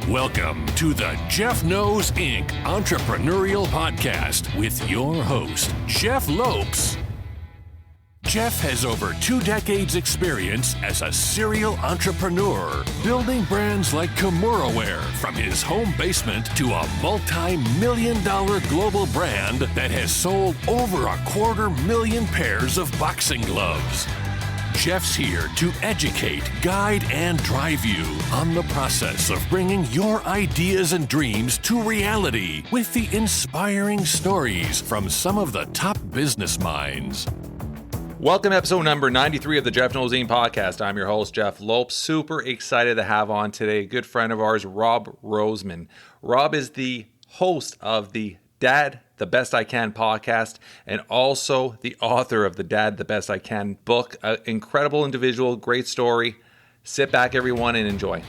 Welcome to the Jeff Knows Inc. Entrepreneurial Podcast with your host, Jeff Lopes. Jeff has over 2 decades experience as a serial entrepreneur, building brands like Kimura from his home basement to a multi-million-dollar global brand that has sold over 250,000 pairs of boxing gloves. Jeff's here to educate, guide, and drive you on the process of bringing your ideas and dreams to reality with the inspiring stories from some of the top business minds. Welcome to episode number 93 of the Jeff Knows Inc. podcast. I'm your host, Jeff Lopes. Super excited to have on today a good friend of ours, Rob Roseman. Rob is the host of the Dad, the Best I Can podcast, and also the author of the Dad, the Best I Can book. An incredible individual, great story. Sit back, everyone, and enjoy.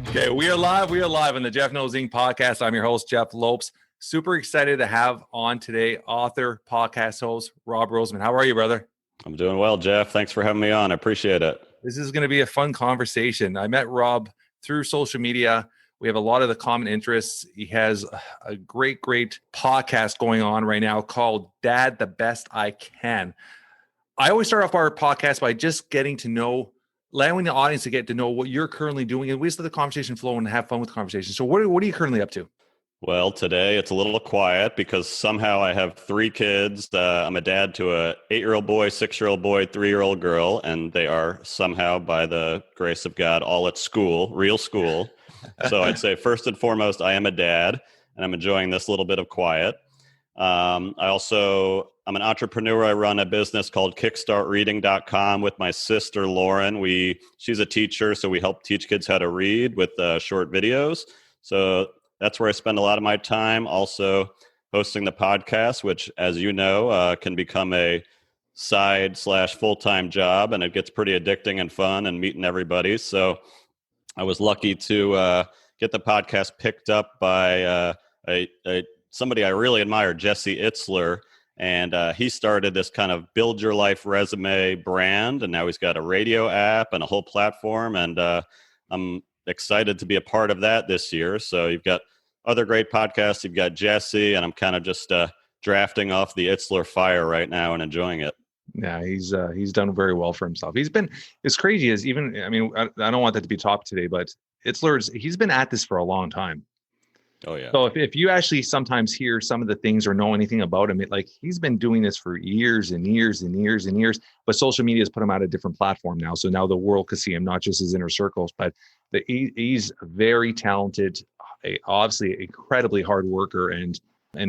Okay, we are live on the Jeff Knows Inc. podcast. I'm your host, Jeff Lopes. Super excited to have on today author, podcast host, Rob Roseman. How are you, brother? I'm doing well, Jeff. Thanks for having me on. I appreciate it. This is going to be a fun conversation. I met Rob through social media. We have a lot of the common interests. He has a great podcast going on right now called Dad, the Best I Can. I always start off our podcast by just getting to know, allowing the audience to get to know what you're currently doing, and we just let the conversation flow and have fun with the conversation. So what are you currently up to? Well, today it's a little quiet because somehow I have 3 kids. I'm a dad to a 8-year-old boy, 6-year-old boy, 3-year-old girl, and they are somehow, by the grace of God, all at school, real school. So I'd say first and foremost, I am a dad, and I'm enjoying this little bit of quiet. I'm an entrepreneur. I run a business called kickstartreading.com with my sister, Lauren. She's a teacher, so we help teach kids how to read with short videos. So that's where I spend a lot of my time. Also hosting the podcast, which, as you know, can become a side/full-time job, and it gets pretty addicting and fun and meeting everybody. So I was lucky to get the podcast picked up by somebody I really admire, Jesse Itzler, and he started this kind of build your life resume brand, and now he's got a radio app and a whole platform, and I'm excited to be a part of that this year. So you've got other great podcasts. You've got Jesse, and I'm kind of just drafting off the Itzler fire right now and enjoying it. Yeah, he's done very well for himself. It's crazy as even, I mean, I don't want that to be top today, but he's been at this for a long time. Oh yeah. So if you actually sometimes hear some of the things or know anything about him, he's been doing this for years and years and years and years, but social media has put him out a different platform now. So now the world can see him, not just his inner circles, but he's very talented, obviously incredibly hard worker and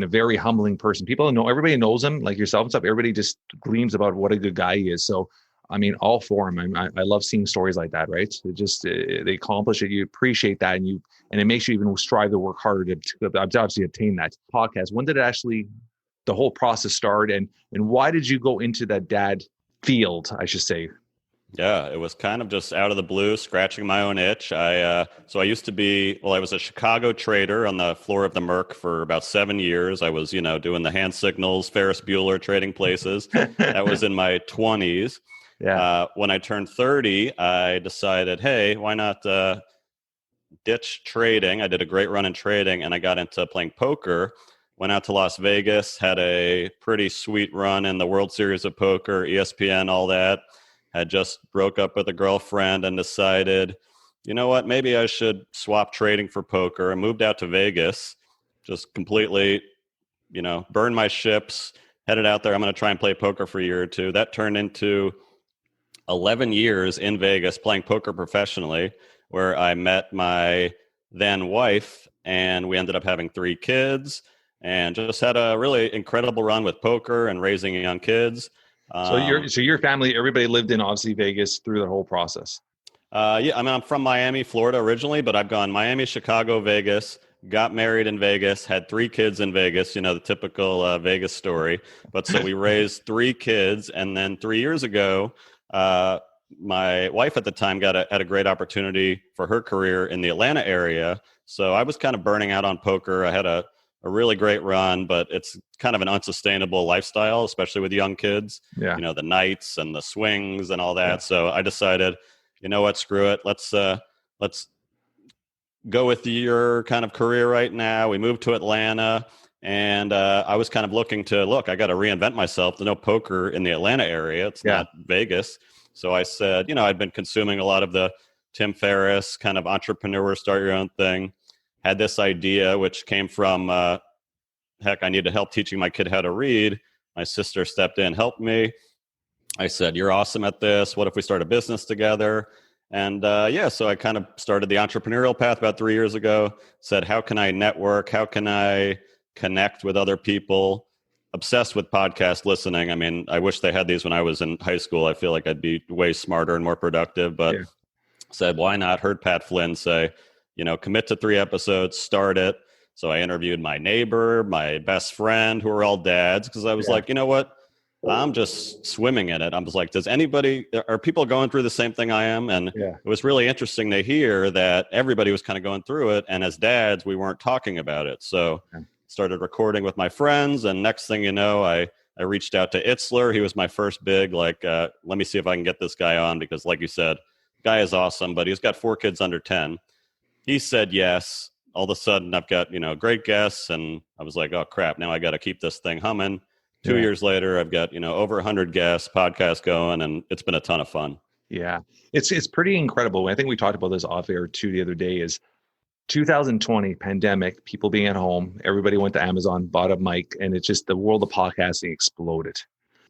a very humbling person. Everybody knows him, like yourself and stuff. Everybody just gleams about what a good guy he is. So, I mean, all for him. I love seeing stories like that, right? It just, they accomplish it. You appreciate that. And it makes you even strive to work harder to obviously attain that podcast. When did the whole process start? And why did you go into that dad field, I should say? Yeah, it was kind of just out of the blue, scratching my own itch. I was a Chicago trader on the floor of the Merc for about 7 years. I was, doing the hand signals, Ferris Bueller, trading places. That was in my 20s. Yeah. When I turned 30, I decided, hey, why not ditch trading? I did a great run in trading, and I got into playing poker. Went out to Las Vegas, had a pretty sweet run in the World Series of Poker, ESPN, all that. Had just broke up with a girlfriend and decided, you know what, maybe I should swap trading for poker. I moved out to Vegas, just completely, burned my ships, headed out there. I'm going to try and play poker for a year or two. That turned into 11 years in Vegas playing poker professionally, where I met my then wife, and we ended up having 3 kids and just had a really incredible run with poker and raising young kids. So your family, everybody lived in obviously Vegas through the whole process. I'm from Miami, Florida originally, but I've gone Miami, Chicago, Vegas, got married in Vegas, had 3 kids in Vegas, the typical Vegas story. But so we raised 3 kids. And then 3 years ago, my wife at the time had a great opportunity for her career in the Atlanta area. So I was kind of burning out on poker. I had a really great run, but it's kind of an unsustainable lifestyle, especially with young kids. Yeah. The nights and the swings and all that. Yeah. So I decided, you know what, screw it. Let's go with your kind of career right now. We moved to Atlanta, and I was kind of looking to, I got to reinvent myself. There's no poker in the Atlanta area. It's not Vegas. So I said, I'd been consuming a lot of the Tim Ferriss kind of entrepreneur, start your own thing. Had this idea, which came from, heck, I needed help teaching my kid how to read. My sister stepped in, helped me. I said, you're awesome at this. What if we start a business together? And so I kind of started the entrepreneurial path about 3 years ago, said, how can I network? How can I connect with other people? Obsessed with podcast listening. I mean, I wish they had these when I was in high school. I feel like I'd be way smarter and more productive, but said, why not? Heard Pat Flynn say, commit to 3 episodes, start it. So I interviewed my neighbor, my best friend, who are all dads, because I was like, you know what? I'm just swimming in it. I was like, are people going through the same thing I am? And it was really interesting to hear that everybody was kind of going through it. And as dads, we weren't talking about it. So started recording with my friends. And next thing you know, I reached out to Itzler. He was my first big, let me see if I can get this guy on, because like you said, guy is awesome, but he's got 4 kids under 10. He said yes. All of a sudden I've got, great guests. And I was like, oh crap, now I got to keep this thing humming. 2 years later, I've got, over 100 guests, podcast going, and it's been a ton of fun. Yeah, it's pretty incredible. I think we talked about this off air too the other day, is 2020 pandemic, people being at home, everybody went to Amazon, bought a mic, and it's just the world of podcasting exploded.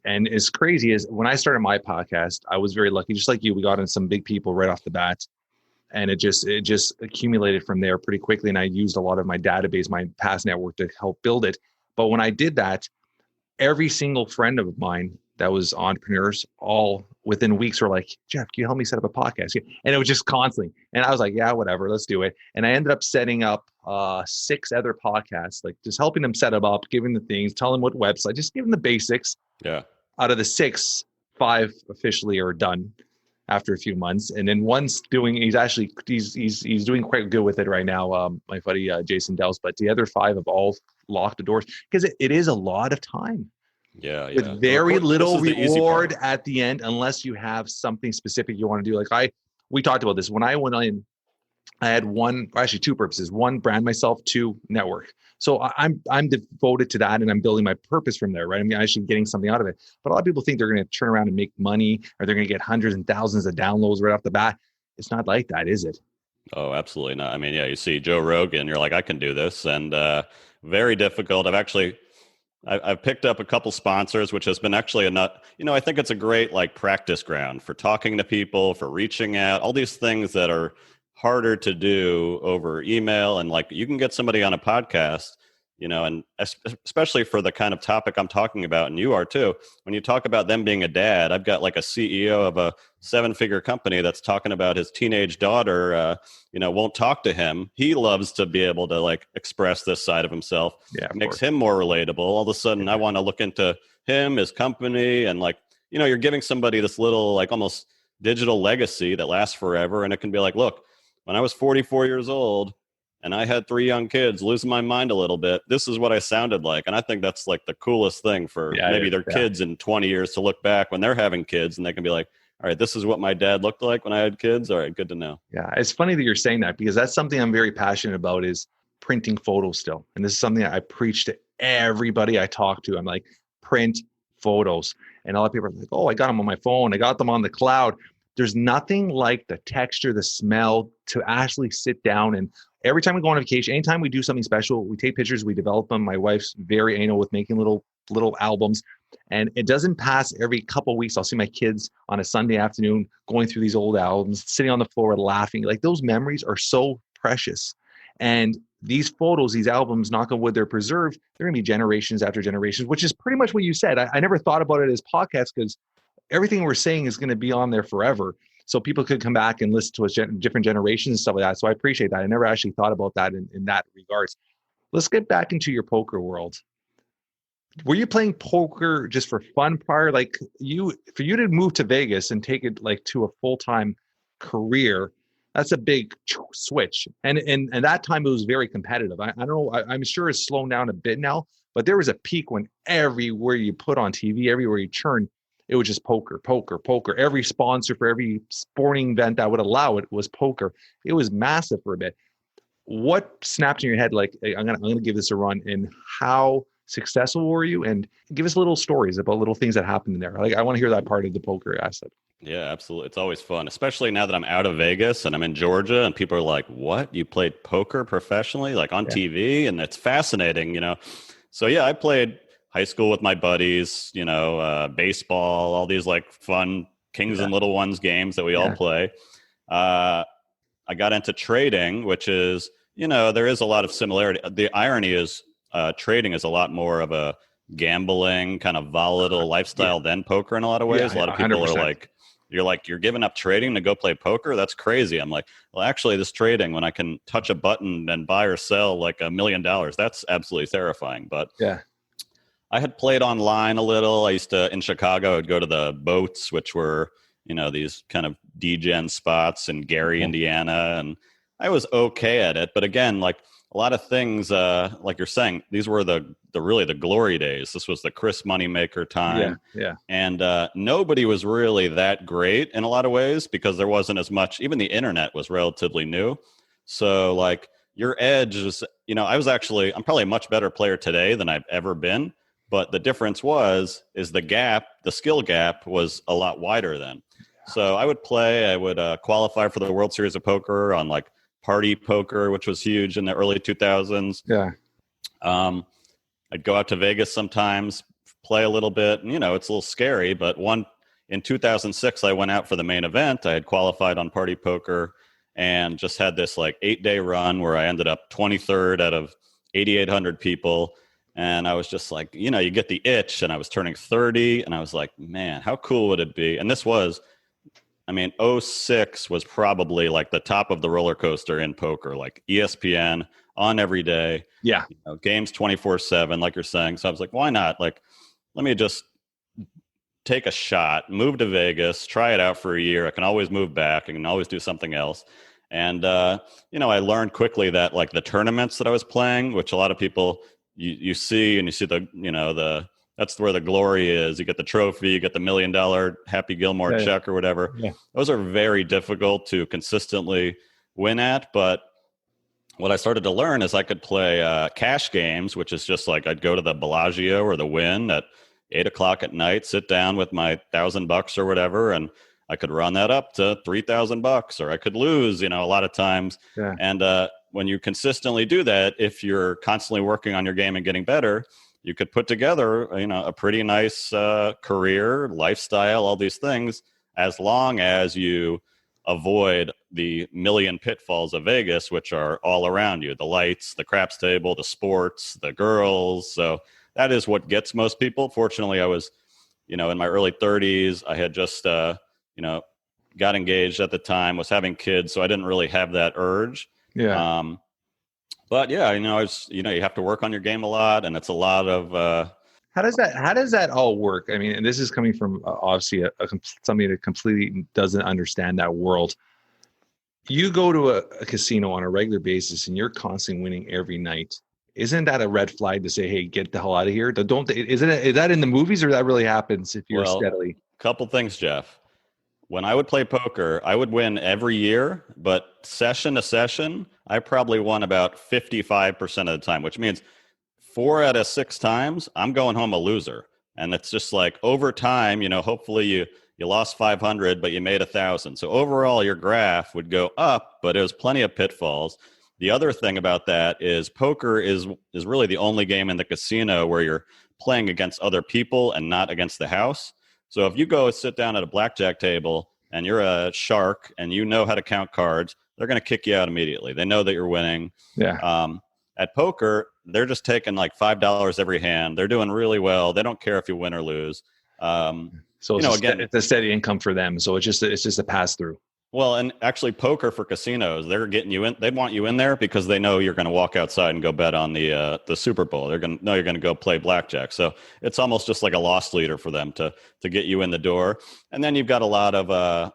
And as crazy as when I started my podcast, I was very lucky, just like you, we got in some big people right off the bat. And it just accumulated from there pretty quickly. And I used a lot of my database, my past network, to help build it. But when I did that, every single friend of mine that was entrepreneurs, all within weeks were like, Jeff, can you help me set up a podcast? And it was just constantly. And I was like, yeah, whatever, let's do it. And I ended up setting up 6 other podcasts, like just helping them set them up, giving the things, telling them what website, just giving the basics. Yeah. Out of the 6, 5 officially are done after a few months. And then one's he's doing quite good with it right now. My buddy, Jason Dels, but the other 5 have all locked the doors, because it is a lot of time. With very little reward at the end, unless you have something specific you want to do. Like we talked about this when I went in. I had 2 purposes: 1, brand myself; 2, network. So I'm devoted to that, and I'm building my purpose from there, right? I mean, actually getting something out of it. But a lot of people think they're going to turn around and make money, or they're going to get hundreds and thousands of downloads right off the bat. It's not like that, is it? Oh, absolutely not. I mean, you see Joe Rogan, you're like, I can do this, and very difficult. I've picked up a couple sponsors, which has been actually I think it's a great practice ground for talking to people, for reaching out, all these things that are harder to do over email. And you can get somebody on a podcast, and especially for the kind of topic I'm talking about, and you are too, when you talk about them being a dad. I've got a CEO of a 7-figure company that's talking about his teenage daughter, won't talk to him. He loves to be able to express this side of himself. Yeah, makes him more relatable. All of a sudden I want to look into him, his company, and you're giving somebody this little almost digital legacy that lasts forever. And it can be look, when I was 44 years old and I had 3 young kids, losing my mind a little bit, this is what I sounded like. And I think that's the coolest thing for maybe their kids in 20 years to look back when they're having kids, and they can be like, all right, this is what my dad looked like when I had kids. All right, good to know. Yeah, it's funny that you're saying that, because that's something I'm very passionate about, is printing photos still. And this is something I preach to everybody I talk to. I'm like, print photos. And a lot of people are like, oh, I got them on my phone. I got them on the cloud. There's nothing like the texture, the smell, to actually sit down. And every time we go on a vacation, anytime we do something special, we take pictures, we develop them. My wife's very anal with making little albums. And it doesn't pass every couple of weeks, I'll see my kids on a Sunday afternoon going through these old albums, sitting on the floor laughing. Those memories are so precious. And these photos, these albums, knock on wood, they're preserved. They're going to be generations after generations, which is pretty much what you said. I never thought about it as podcasts, because everything we're saying is going to be on there forever. So people could come back and listen to us different generations and stuff like that. So I appreciate that. I never actually thought about that in that regards. Let's get back into your poker world. Were you playing poker just for fun prior? For you to move to Vegas and take it to a full-time career, that's a big switch. And at that time it was very competitive. I don't know, I'm sure it's slowed down a bit now, but there was a peak when everywhere you put on TV, everywhere you turn, it was just poker, poker, poker. Every sponsor for every sporting event that would allow it was poker. It was massive for a bit. What snapped in your head, like, hey, I'm gonna give this a run, and how successful were you? And give us little stories about little things that happened in there. Like, I want to hear that part of the poker asset. Yeah, absolutely. It's always fun, especially now that I'm out of Vegas and I'm in Georgia and people are like, what? You played poker professionally, like on TV? And it's fascinating, you know? So yeah, I played high school with my buddies, you know, baseball, all these like fun Kings and Little Ones games that we all play. I got into trading, which is, you know, there is a lot of similarity. The irony is trading is a lot more of a gambling kind of volatile lifestyle than poker in a lot of ways. A lot of people 100%. Are like, you're giving up trading to go play poker? That's crazy. I'm like, well, actually this trading, when I can touch a button and buy or sell like $1 million, that's absolutely terrifying. But I had played online a little. I used to, in Chicago, I'd go to the boats, which were, you know, these kind of degen spots in Gary, Indiana. And I was okay at it. But again, like a lot of things, like you're saying, these were the really the glory days. This was the Chris Moneymaker time. And nobody was really that great in a lot of ways because there wasn't as much, even the internet was relatively new. So like your edge is, you know, I'm probably a much better player today than I've ever been. But the difference is the skill gap was a lot wider then. So I would qualify for the World Series of Poker on like Party Poker, which was huge in the early 2000s. I'd go out to Vegas sometimes, play a little bit, and, you know, it's a little scary. But in 2006, I went out for the main event. I had qualified on Party Poker and just had this like 8-day run where I ended up 23rd out of 8,800 people. And I was just like, you know, you get the itch, and I was turning 30 and I was like, man, how cool would it be? And this was, I mean, 06 was probably like the top of the roller coaster in poker, like ESPN on every day. You know, games 24/7, like you're saying. So I was like, why not? Like, let me just take a shot, move to Vegas, try it out for a year. I can always move back. I can always do something else. And, you know, I learned quickly that like the tournaments that I was playing, which a lot of people you see, and you see that's where the glory is. You get the trophy, you get the $1 million Happy Gilmore check or whatever. Those are very difficult to consistently win at. But what I started to learn is I could play cash games, which is just like I'd go to the Bellagio or the Wynn at 8:00 at night, sit down with my $1,000 or whatever, and I could run that up to $3,000, or I could lose, you know, a lot of times. And when you consistently do that, if you're constantly working on your game and getting better, you could put together, you know, a pretty nice career, lifestyle, all these things, as long as you avoid the million pitfalls of Vegas, which are all around you: the lights, the craps table, the sports, the girls. So that is what gets most people. Fortunately, I was, you know, in my early 30s. I had just, you know, got engaged at the time, was having kids, so I didn't really have that urge. But yeah, you know, you have to work on your game a lot, and it's a lot of. How does that all work? I mean, and this is coming from obviously somebody that completely doesn't understand that world. You go to a casino on a regular basis, and you're constantly winning every night. Isn't that a red flag to say, "Hey, get the hell out of here"? Is that in the movies, or that really happens if you're steadily? Couple things, Jeff. When I would play poker, I would win every year, but session to session, I probably won about 55% of the time, which means 4 out of 6 times, I'm going home a loser. And it's just like over time, you know, hopefully you lost 500, but you made 1,000. So overall, your graph would go up, but it was plenty of pitfalls. The other thing about that is poker is really the only game in the casino where you're playing against other people and not against the house. So if you go sit down at a blackjack table and you're a shark and you know how to count cards, they're going to kick you out immediately. They know that you're winning. At poker, they're just taking like $5 every hand. They're doing really well. They don't care if you win or lose. So it's a steady income for them. So it's just a pass through. Well, and actually poker for casinos, they're getting you in. They want you in there because they know you're going to walk outside and go bet on the Super Bowl. They're going to know you're going to go play blackjack. So it's almost just like a loss leader for them to get you in the door. And then you've got a lot of,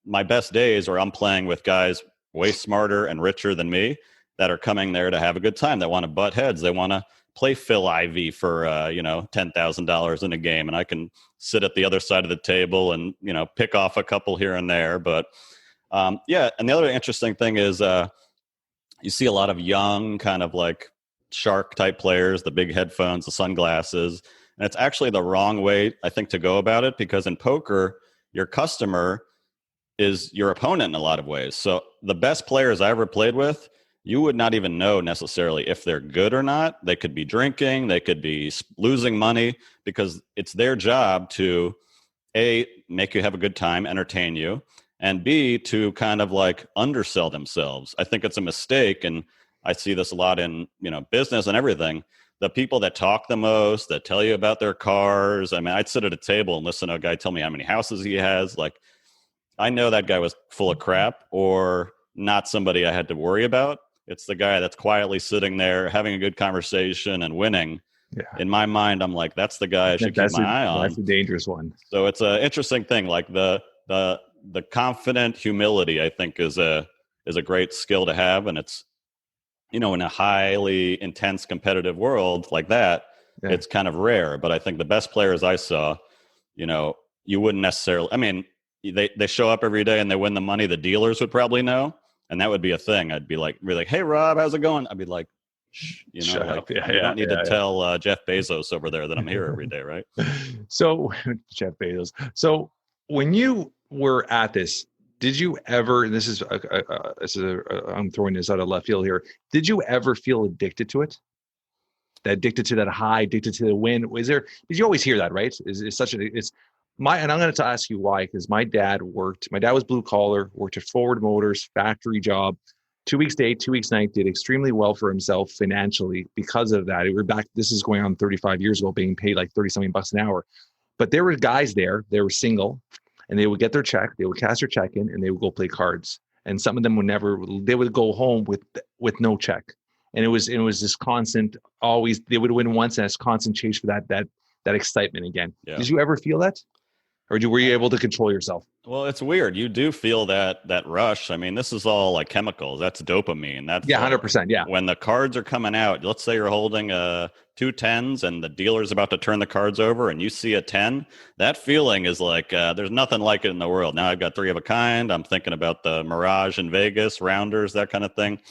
my best days where I'm playing with guys way smarter and richer than me that are coming there to have a good time. They want to butt heads. They want to play Phil Ivey for $10,000 in a game, and I can sit at the other side of the table and pick off a couple here and there. But and the other interesting thing is you see a lot of young kind of like shark type players, the big headphones, the sunglasses, and it's actually the wrong way, I think, to go about it, because in poker, your customer is your opponent in a lot of ways. So the best players I ever played with, you would not even know necessarily if they're good or not. They could be drinking, they could be losing money, because it's their job to A, make you have a good time, entertain you, and B, to kind of like undersell themselves. I think it's a mistake, and I see this a lot in business and everything. The people that talk the most, that tell you about their cars. I mean, I'd sit at a table and listen to a guy tell me how many houses he has. Like, I know that guy was full of crap or not somebody I had to worry about. It's the guy that's quietly sitting there having a good conversation and winning. Yeah. In my mind, I'm like, that's the guy I should keep my eye on. That's a dangerous one. So it's an interesting thing. Like the confident humility, I think, is a great skill to have, and it's in a highly intense competitive world like that, it's kind of rare. But I think the best players I saw, you wouldn't necessarily. I mean, they show up every day and they win the money. The dealers would probably know. And that would be a thing. I'd be like, hey, Rob, how's it going? I'd be like, shh, you don't need to tell Jeff Bezos over there that I'm here every day, right? So, Jeff Bezos. So, when you were at this, did you ever? And this is I'm throwing this out of left field here. Did you ever feel addicted to it? Addicted to that high, addicted to the win? Did you always hear that? Right? And I'm going to ask you why, because my dad was blue collar, worked at Forward Motors, factory job, 2 weeks day, 2 weeks night, did extremely well for himself financially because of that. This is going on 35 years ago, being paid like 30 something bucks an hour. But there were guys there, they were single, and they would get their check, they would cash their check in, and they would go play cards. And some of them they would go home with no check. And it was this constant, always, they would win once, and it's constant chase for that excitement again. Yeah. Did you ever feel that? Or were you able to control yourself? Well, it's weird. You do feel that rush. I mean, this is all like chemicals. That's dopamine. That's 100%. Yeah. When the cards are coming out, let's say you're holding 2 10s and the dealer's about to turn the cards over and you see a 10, that feeling is like, there's nothing like it in the world. Now I've got 3 of a kind. I'm thinking about the Mirage in Vegas, rounders, that kind of thing.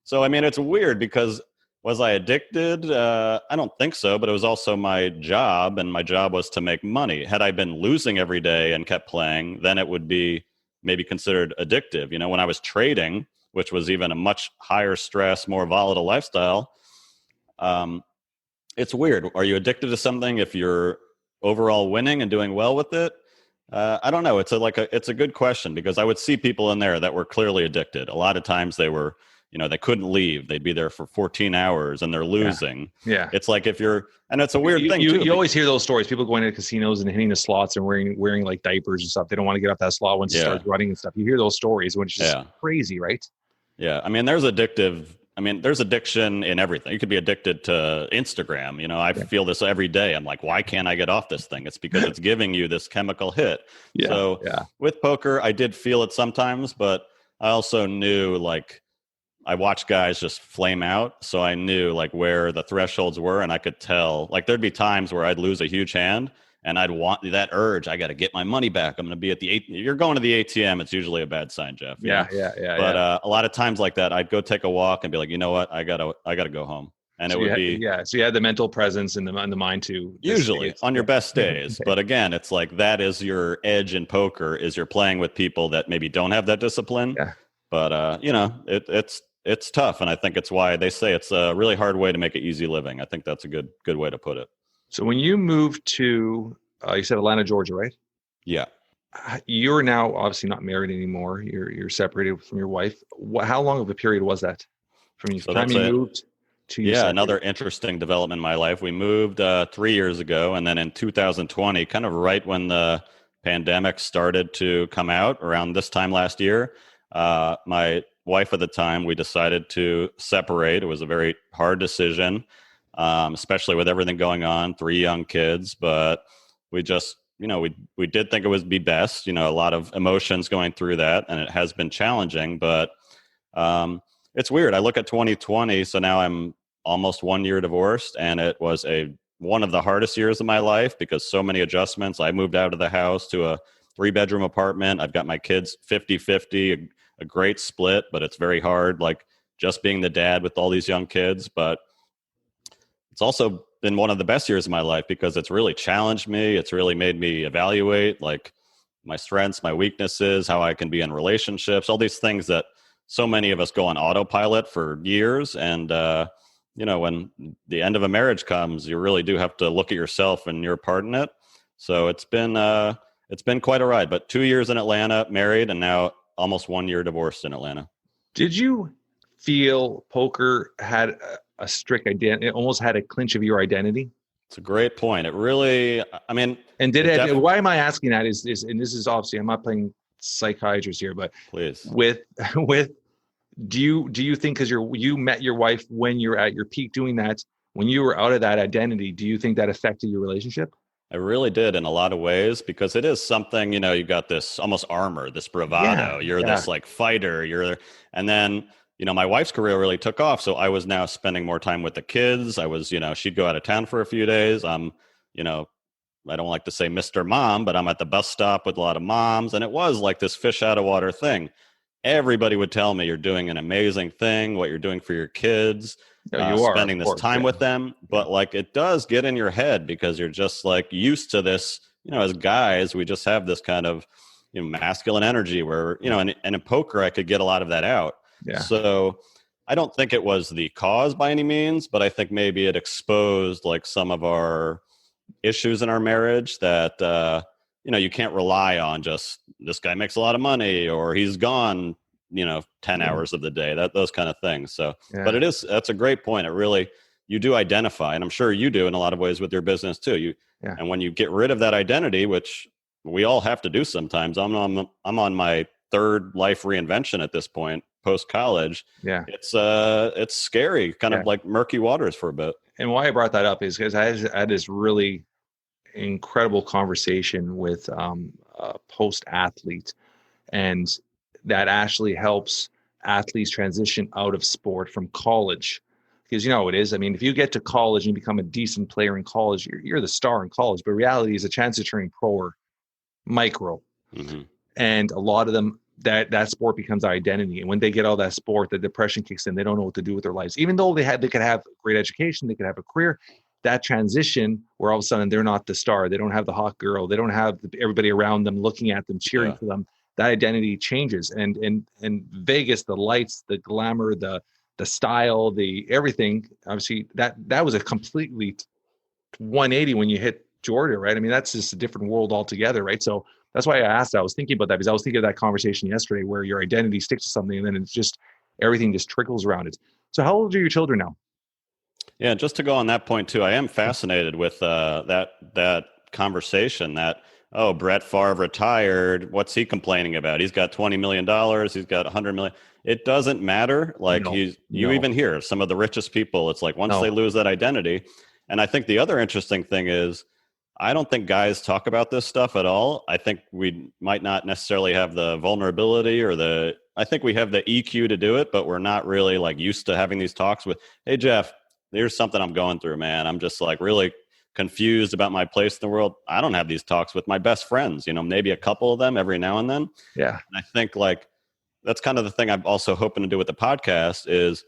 So, I mean, it's weird because was I addicted? I don't think so, but it was also my job, and my job was to make money. Had I been losing every day and kept playing, then it would be maybe considered addictive. When I was trading, which was even a much higher stress, more volatile lifestyle, it's weird. Are you addicted to something if you're overall winning and doing well with it? I don't know. It's a good question, because I would see people in there that were clearly addicted. A lot of times they were, they couldn't leave. They'd be there for 14 hours and they're losing. Yeah. It's like and it's a weird thing too. You always hear those stories. People going to casinos and hitting the slots and wearing like diapers and stuff. They don't want to get off that slot once it starts running and stuff. You hear those stories, which is crazy, right? Yeah. I mean, there's addiction in everything. You could be addicted to Instagram. I feel this every day. I'm like, why can't I get off this thing? It's because it's giving you this chemical hit. Yeah. So with poker, I did feel it sometimes, but I also knew, like, I watched guys just flame out. So I knew like where the thresholds were, and I could tell, like, there'd be times where I'd lose a huge hand and I'd want that urge. I got to get my money back. I'm going to be at you're going to the ATM. It's usually a bad sign, Jeff. Yeah. But a lot of times like that, I'd go take a walk and be like, you know what? I gotta go home. And so so you had the mental presence and the mind to usually on your best days. But again, it's like, that is your edge in poker, is you're playing with people that maybe don't have that discipline. Yeah. But it's tough, and I think it's why they say it's a really hard way to make it easy living. I think that's a good way to put it. So when you moved to, you said Atlanta, Georgia, right? Yeah. You're now obviously not married anymore. You're separated from your wife. How long of a period was that from the time you moved to you? Yeah, another interesting development in my life. We moved 3 years ago, and then in 2020, kind of right when the pandemic started to come out, around this time last year, my wife at the time, we decided to separate. It was a very hard decision, especially with everything going on, 3 young kids, but we just, we did think it would be best, a lot of emotions going through that, and it has been challenging, but it's weird. I look at 2020, so now I'm almost 1 year divorced, and it was one of the hardest years of my life because so many adjustments. I moved out of the house to a 3-bedroom apartment. I've got my kids 50-50, a great split, but it's very hard, like just being the dad with all these young kids. But it's also been one of the best years of my life because it's really challenged me. It's really made me evaluate like my strengths, my weaknesses, how I can be in relationships, all these things that so many of us go on autopilot for years. And, when the end of a marriage comes, you really do have to look at yourself and your part in it. So it's been quite a ride, but 2 years in Atlanta, married, and now almost 1 year divorced in Atlanta. Did you feel poker had a strict identity? It almost had a clinch of your identity? It's a great point. It really, I mean, and why am I asking that is, and this is obviously, I'm not playing psychiatrist here, but please, with, do you think, because you met your wife when you're at your peak doing that, when you were out of that identity, do you think that affected your relationship? I really did in a lot of ways, because it is something, you got this almost armor, this bravado, you're this like fighter, and then, my wife's career really took off. So I was now spending more time with the kids. I was, she'd go out of town for a few days. I'm, I don't like to say Mr. Mom, but I'm at the bus stop with a lot of moms. And it was like this fish out of water thing. Everybody would tell me you're doing an amazing thing, what you're doing for your kids, you are spending this time with them. But like, it does get in your head because you're just like used to this, as guys, we just have this kind of, masculine energy where, and in poker, I could get a lot of that out. Yeah. So I don't think it was the cause by any means, but I think maybe it exposed like some of our issues in our marriage that, you can't rely on just this guy makes a lot of money or he's gone, 10 hours of the day, those kind of things. So, but that's a great point. It really, you do identify, and I'm sure you do in a lot of ways with your business too. And when you get rid of that identity, which we all have to do sometimes, I'm on my third life reinvention at this point, post-college. It's scary, kind of like murky waters for a bit. And why I brought that up is because I had this really incredible conversation with a post-athlete, and that actually helps athletes transition out of sport from college. Because you know how it is. I mean, if you get to college and you become a decent player in college, you're the star in college. But reality is a chance of turning pro or micro. Mm-hmm. And a lot of them, that sport becomes their identity. And when they get out of that sport, the depression kicks in. They don't know what to do with their lives. Even though they could have great education, they could have a career. That transition where all of a sudden they're not the star. They don't have the hot girl. They don't have everybody around them looking at them, cheering for them. That identity changes. And in Vegas, the lights, the glamour, the style, the everything, obviously that was a completely 180 when you hit Georgia, right? I mean, that's just a different world altogether, right? So that's why I asked. I was thinking about that because I was thinking of that conversation yesterday where your identity sticks to something and then it's just everything just trickles around it. So how old are your children now? Yeah, just to go on that point too, I am fascinated with that conversation that, oh, Brett Favre retired. What's he complaining about? He's got $20 million. He's got $100 million. It doesn't matter. Like you even hear some of the richest people, it's like once they lose that identity. And I think the other interesting thing is, I don't think guys talk about this stuff at all. I think we might not necessarily have the vulnerability I think we have the EQ to do it, but we're not really like used to having these talks with, hey, Jeff, here's something I'm going through, man. I'm just like really confused about my place in the world. I don't have these talks with my best friends, maybe a couple of them every now and then. Yeah. And I think like, that's kind of the thing I'm also hoping to do with the podcast is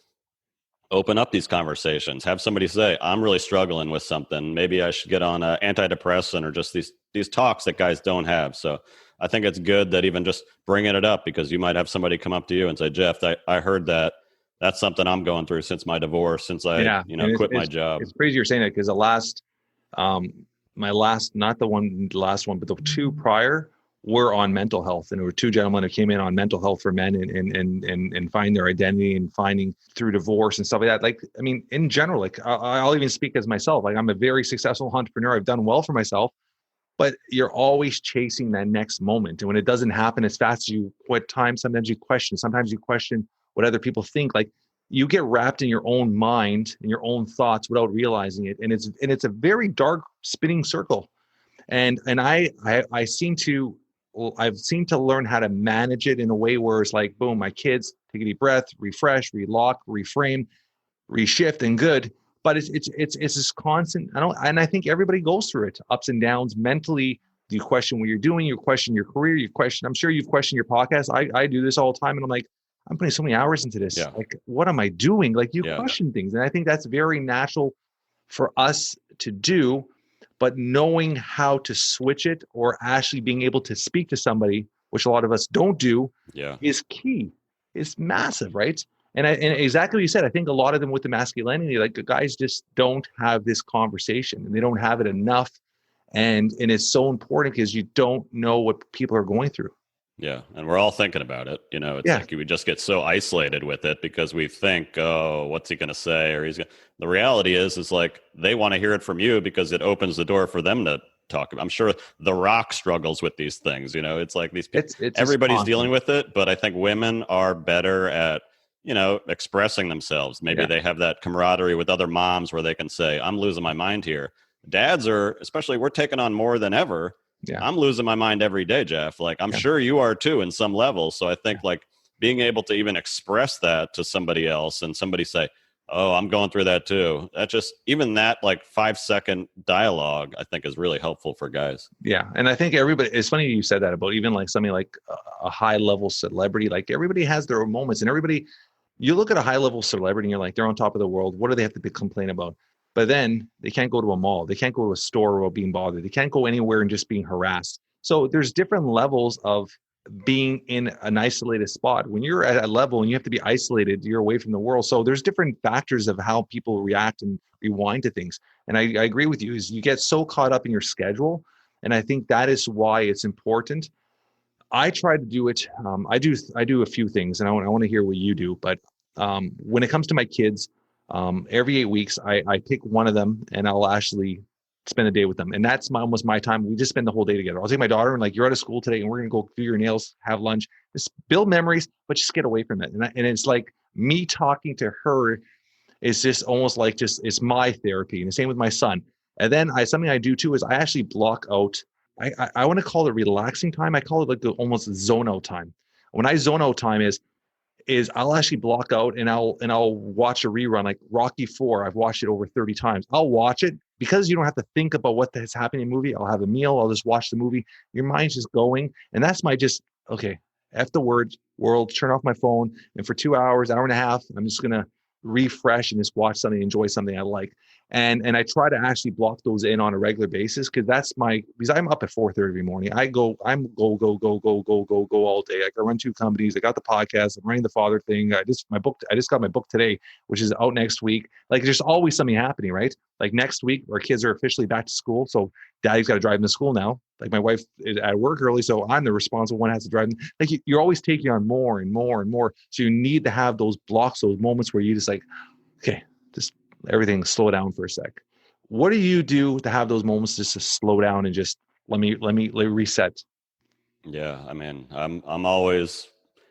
open up these conversations. Have somebody say, I'm really struggling with something. Maybe I should get on an antidepressant or just these talks that guys don't have. So I think it's good that even just bringing it up, because you might have somebody come up to you and say, Jeff, I heard that's something I'm going through since my divorce, since I quit my job. It's crazy you're saying that because the last, not the last one, but the two prior were on mental health. And there were two gentlemen who came in on mental health for men and finding their identity and finding through divorce and stuff like that. Like, I mean, in general, like I'll even speak as myself, like I'm a very successful entrepreneur. I've done well for myself, but you're always chasing that next moment. And when it doesn't happen as fast as you what time, sometimes you question what other people think. Like you get wrapped in your own mind and your own thoughts without realizing it. And it's a very dark spinning circle. And I've seemed to learn how to manage it in a way where it's like, boom, my kids, take a deep breath, refresh, relock, reframe, reshift and good. But it's this constant. I think everybody goes through it, ups and downs mentally. You question what you're doing, you question your career, you question. I'm sure you've questioned your podcast. I do this all the time, and I'm like, I'm putting so many hours into this. Yeah. Like, what am I doing? Like, you Yeah. question things, and I think that's very natural for us to do. But knowing how to switch it, or actually being able to speak to somebody, which a lot of us don't do, is key. It's massive, right? And exactly what you said, I think a lot of them with the masculinity, like the guys just don't have this conversation, and they don't have it enough. And it's so important because you don't know what people are going through. Yeah. And we're all thinking about it. You know, it's like we just get so isolated with it because we think, oh, what's he going to say? Or the reality is like, they want to hear it from you because it opens the door for them to talk about. I'm sure The Rock struggles with these things. You know, it's like these people, everybody's dealing with it, but I think women are better at, you know, expressing themselves. Maybe they have that camaraderie with other moms where they can say, I'm losing my mind here. Dads are, especially, we're taking on more than ever. Yeah. I'm losing my mind every day, Jeff. Like, I'm sure you are too in some level. So I think like being able to even express that to somebody else and somebody say, oh, I'm going through that too. That just, even that like 5-second dialogue, I think is really helpful for guys. Yeah. And I think everybody, it's funny you said that about even like something like a high level celebrity, like everybody has their own moments, and everybody, you look at a high level celebrity and you're like, they're on top of the world. What do they have to complain about? But then they can't go to a mall. They can't go to a store without being bothered. They can't go anywhere and just being harassed. So there's different levels of being in an isolated spot. When you're at a level and you have to be isolated, you're away from the world. So there's different factors of how people react and rewind to things. And I agree with you, is you get so caught up in your schedule. And I think that is why it's important. I try to do it. I do a few things, and I want to hear what you do. But when it comes to my kids, every 8 weeks, I pick one of them and I'll actually spend a day with them. And that's almost my time. We just spend the whole day together. I'll take my daughter and like, you're out of school today and we're going to go do your nails, have lunch, just build memories, but just get away from it. And it's like me talking to her is just almost like it's my therapy. And the same with my son. And then something I do too is I actually block out, I want to call it relaxing time. I call it like the almost zone out time. When I zone out time is I'll actually block out and I'll watch a rerun like Rocky IV. I've watched it over 30 times. I'll watch it because you don't have to think about what is happening in the movie. I'll have a meal. I'll just watch the movie. Your mind's just going. And that's my okay, F the world, turn off my phone. And for 2 hours, hour and a half, I'm just going to refresh and just watch something, enjoy something I like. And I try to actually block those in on a regular basis because I'm up at 4:30 every morning. I'm go all day. I run 2 companies. I got the podcast. I'm running the father thing. I just got my book today, which is out next week. Like there's always something happening, right? Like next week, our kids are officially back to school. So daddy's got to drive them to school now. Like my wife is at work early, so I'm the responsible one, has to drive them. Like you're always taking on more and more and more. So you need to have those blocks, those moments where you just like, okay, just everything slow down for a sec. What do you do to have those moments just to slow down and just let me reset? Yeah, I mean, I'm always,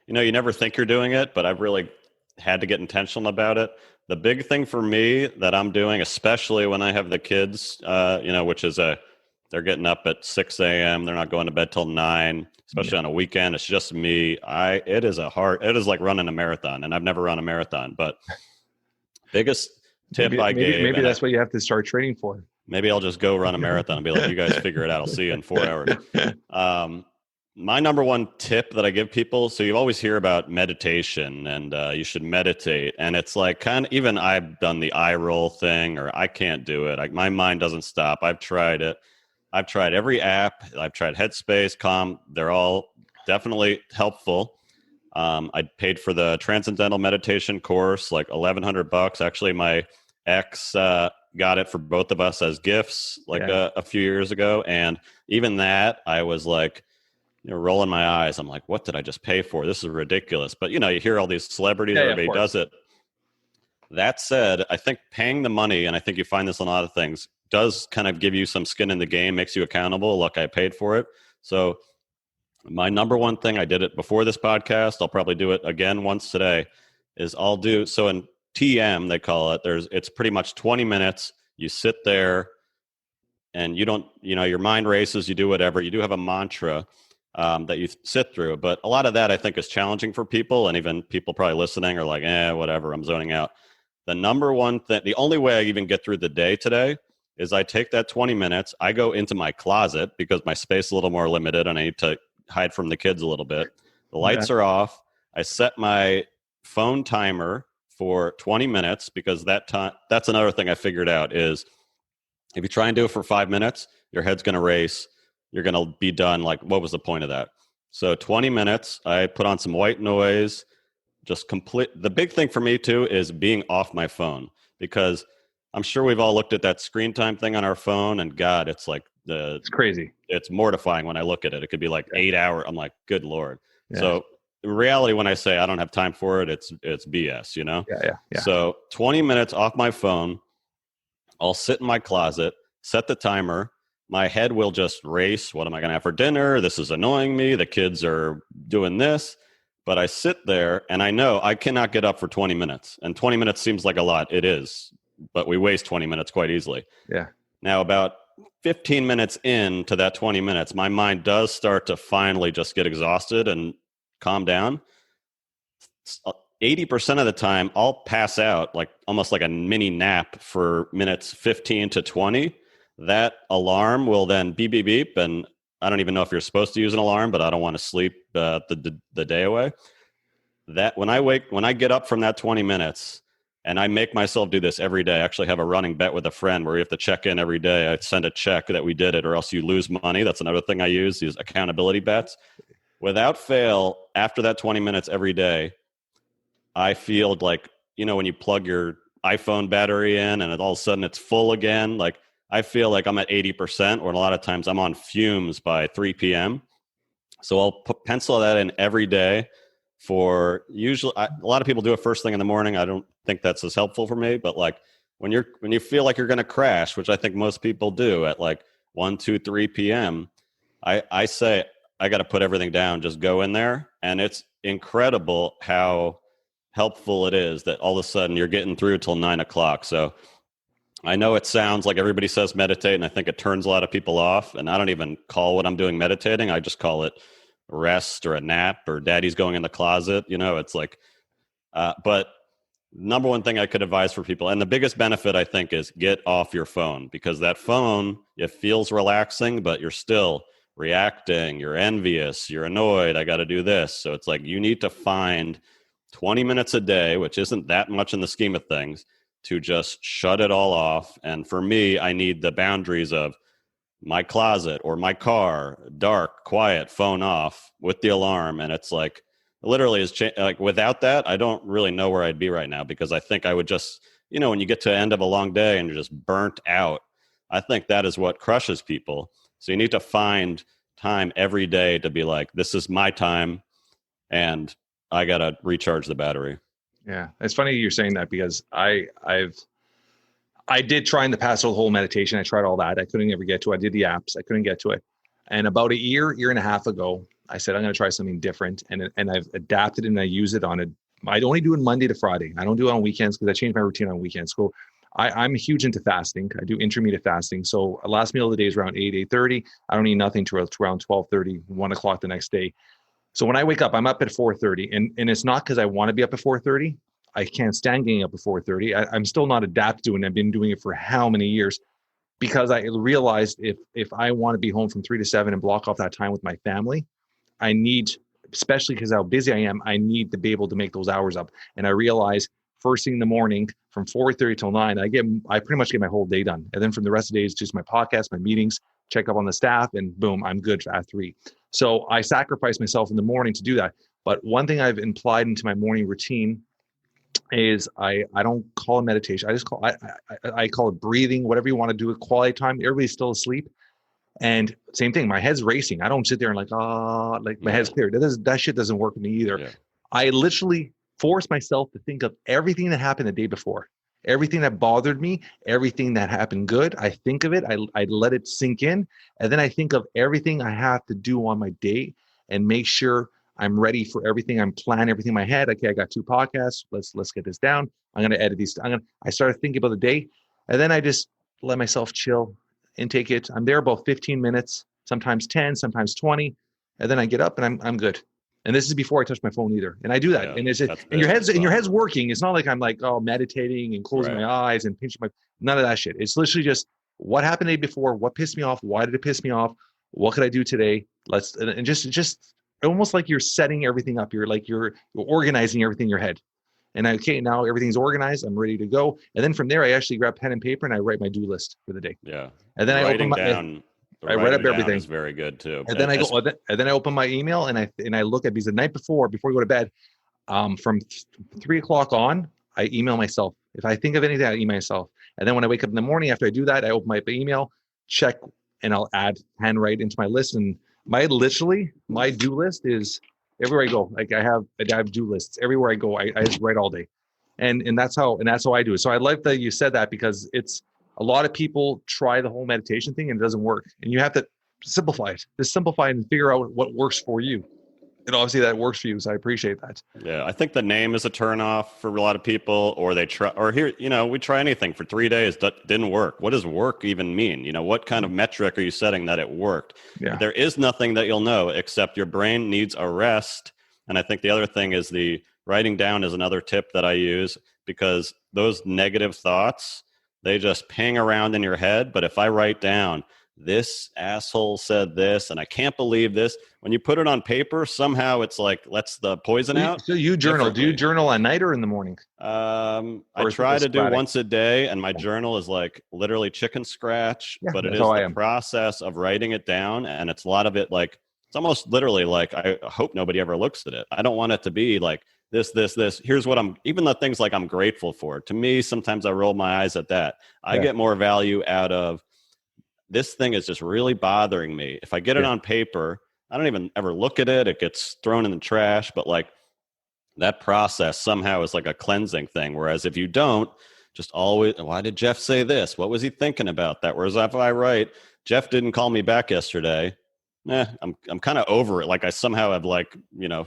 you never think you're doing it, but I've really had to get intentional about it. The big thing for me that I'm doing, especially when I have the kids, which is they're getting up at 6 a.m. They're not going to bed till 9, especially on a weekend. It's just me. It is like running a marathon, and I've never run a marathon, but biggest tip maybe that's what you have to start training for. Maybe I'll just go run a marathon and be like, you guys figure it out. I'll see you in 4 hours. My number one tip that I give people, so you always hear about meditation and you should meditate. And it's like even I've done the eye roll thing, or I can't do it. My mind doesn't stop. I've tried it. I've tried every app. I've tried Headspace, Calm. They're all definitely helpful. I paid for the Transcendental Meditation course, like $1,100. Actually, my ex got it for both of us as gifts a few years ago. And even that, I was like, rolling my eyes. I'm like, what did I just pay for? This is ridiculous. But, you hear all these celebrities, everybody does it. That said, I think paying the money, and I think you find this in a lot of things, does kind of give you some skin in the game, makes you accountable. Look, I paid for it. So my number one thing, I did it before this podcast, I'll probably do it again once today, is so in TM, they call it, it's pretty much 20 minutes. You sit there and you don't, your mind races, you do whatever. You do have a mantra that you sit through. But a lot of that I think is challenging for people. And even people probably listening are like, whatever, I'm zoning out. the number one thing, the only way I even get through the day today is I take that 20 minutes, I go into my closet because my space is a little more limited and I need to hide from the kids a little bit. The lights are off. I set my phone timer for 20 minutes because that's another thing I figured out is if you try and do it for 5 minutes, your head's going to race. You're going to be done. Like, what was the point of that? So 20 minutes, I put on some white noise, just complete. The big thing for me too is being off my phone, because I'm sure we've all looked at that screen time thing on our phone, and God, it's like it's crazy. It's mortifying when I look at it. It could be like 8 hours. I'm like, good Lord. Yeah. So in reality, when I say I don't have time for it, it's BS, you know? Yeah. So 20 minutes off my phone, I'll sit in my closet, set the timer. My head will just race. What am I going to have for dinner? This is annoying me. The kids are doing this. But I sit there and I know I cannot get up for 20 minutes. And 20 minutes seems like a lot. It is. But we waste 20 minutes quite easily. Yeah. Now, about 15 minutes into that 20 minutes, my mind does start to finally just get exhausted and calm down. 80% of the time, I'll pass out like almost like a mini nap for minutes 15 to 20. That alarm will then beep, beep, beep. And I don't even know if you're supposed to use an alarm, but I don't want to sleep the day away. That when I get up from that 20 minutes, and I make myself do this every day. I actually have a running bet with a friend where we have to check in every day. I send a check that we did it, or else you lose money. That's another thing I use, these accountability bets. Without fail, after that 20 minutes every day, I feel like, you know, when you plug your iPhone battery in and all of a sudden it's full again, like I feel like I'm at 80%, or a lot of times I'm on fumes by 3 p.m. So I'll pencil that in every day for usually, a lot of people do it first thing in the morning. I don't think that's as helpful for me, but like when you feel like you're going to crash, which I think most people do at like 1, 2, 3 p.m., I say, I got to put everything down, just go in there. And it's incredible how helpful it is that all of a sudden you're getting through till 9 o'clock. So I know it sounds like everybody says meditate, and I think it turns a lot of people off. And I don't even call what I'm doing meditating. I just call it rest or a nap or daddy's going in the closet. You know, it's like, but number one thing I could advise for people, and the biggest benefit I think, is get off your phone, because that phone, it feels relaxing, but you're still reacting. You're envious. You're annoyed. I got to do this. So it's like you need to find 20 minutes a day, which isn't that much in the scheme of things, to just shut it all off. And for me, I need the boundaries of my closet or my car, dark, quiet, phone off with the alarm. And it's like, literally is like without that, I don't really know where I'd be right now, because I think I would just, you know, when you get to the end of a long day and you're just burnt out, I think that is what crushes people. So you need to find time every day to be like, this is my time and I got to recharge the battery. Yeah. It's funny you're saying that, because I did try in the past the whole meditation. I tried all that. I couldn't ever get to it. I did the apps. I couldn't get to it. And about a year and a half ago, I said, I'm going to try something different. And I've adapted and I use it on it. I only do it Monday to Friday. I don't do it on weekends, because I changed my routine on weekends. So I'm huge into fasting. I do intermittent fasting. So last meal of the day is around 8:30. I don't eat nothing till around 12:30, 1 o'clock the next day. So when I wake up, I'm up at 4:30, and it's not because I want to be up at 4:30. I can't stand getting up at 4:30. I'm still not adapted to it, and I've been doing it for how many years, because I realized if I want to be home from 3 to 7 and block off that time with my family, I need, especially because how busy I am, I need to be able to make those hours up. And I realize first thing in the morning from 4:30 till 9, I pretty much get my whole day done. And then from the rest of the day, it's just my podcast, my meetings, check up on the staff, and boom, I'm good at 3. So I sacrifice myself in the morning to do that. But one thing I've implied into my morning routine is I don't call it meditation. I call it breathing, whatever you want to do, quality time. Everybody's still asleep. And same thing, my head's racing. I don't sit there and like my head's clear. That shit doesn't work with me either. Yeah. I literally force myself to think of everything that happened the day before, everything that bothered me, everything that happened good. I think of it. I let it sink in. And then I think of everything I have to do on my day and make sure I'm ready for everything. I'm planning everything in my head. Okay, I got 2 podcasts. Let's get this down. I'm going to edit these. I started thinking about the day, and then I just let myself chill and take it. I'm there about 15 minutes, sometimes 10, sometimes 20. And then I get up and I'm good. And this is before I touch my phone either. And I do that. Yeah, And it's that's and your fun. head's working. It's not like I'm like, oh, meditating and closing Right. my eyes and pinching none of that shit. It's literally just what happened the day before, what pissed me off, why did it piss me off? What could I do today? And just almost like you're setting everything up. You're organizing everything in your head. And okay, now everything's organized. I'm ready to go. And then from there, I actually grab pen and paper and I write my do list for the day. Yeah. And then I write up everything. Is very good too. And then I open my email and I look at, because the night before we go to bed, from 3 o'clock on, I email myself. If I think of anything, I email myself. And then when I wake up in the morning after I do that, I open my email, check, and I'll handwrite into my list. And my do list is everywhere I go. Like I have do lists everywhere I go. I just write all day, and that's how I do it. So I like that you said that, because it's a lot of people try the whole meditation thing and it doesn't work. And you have to simplify it. Just simplify it and figure out what works for you. And obviously that works for you, so I appreciate that. Yeah, I think the name is a turnoff for a lot of people, or they try, or here, we try anything for 3 days that didn't work. What does work even mean? What kind of metric are you setting that it worked? Yeah. There is nothing that you'll know except your brain needs a rest. And I think the other thing is the writing down is another tip that I use, because those negative thoughts, they just ping around in your head. But if I write down, this asshole said this, and I can't believe this, when you put it on paper, somehow it's like lets the poison out. So you journal. Do you journal at night or in the morning? I try to do once a day, and my journal is like literally chicken scratch, but it is the process of writing it down. And it's a lot of it, like, it's almost literally like, I hope nobody ever looks at it. I don't want it to be like this. Here's what even the things like I'm grateful for. To me, sometimes I roll my eyes at that. I get more value out of, this thing is just really bothering me. If I get it on paper, I don't even ever look at it. It gets thrown in the trash. But like that process somehow is like a cleansing thing. Whereas if you don't, just always, why did Jeff say this? What was he thinking about that? Whereas if I write, Jeff didn't call me back yesterday, I'm kind of over it. Like I somehow have like,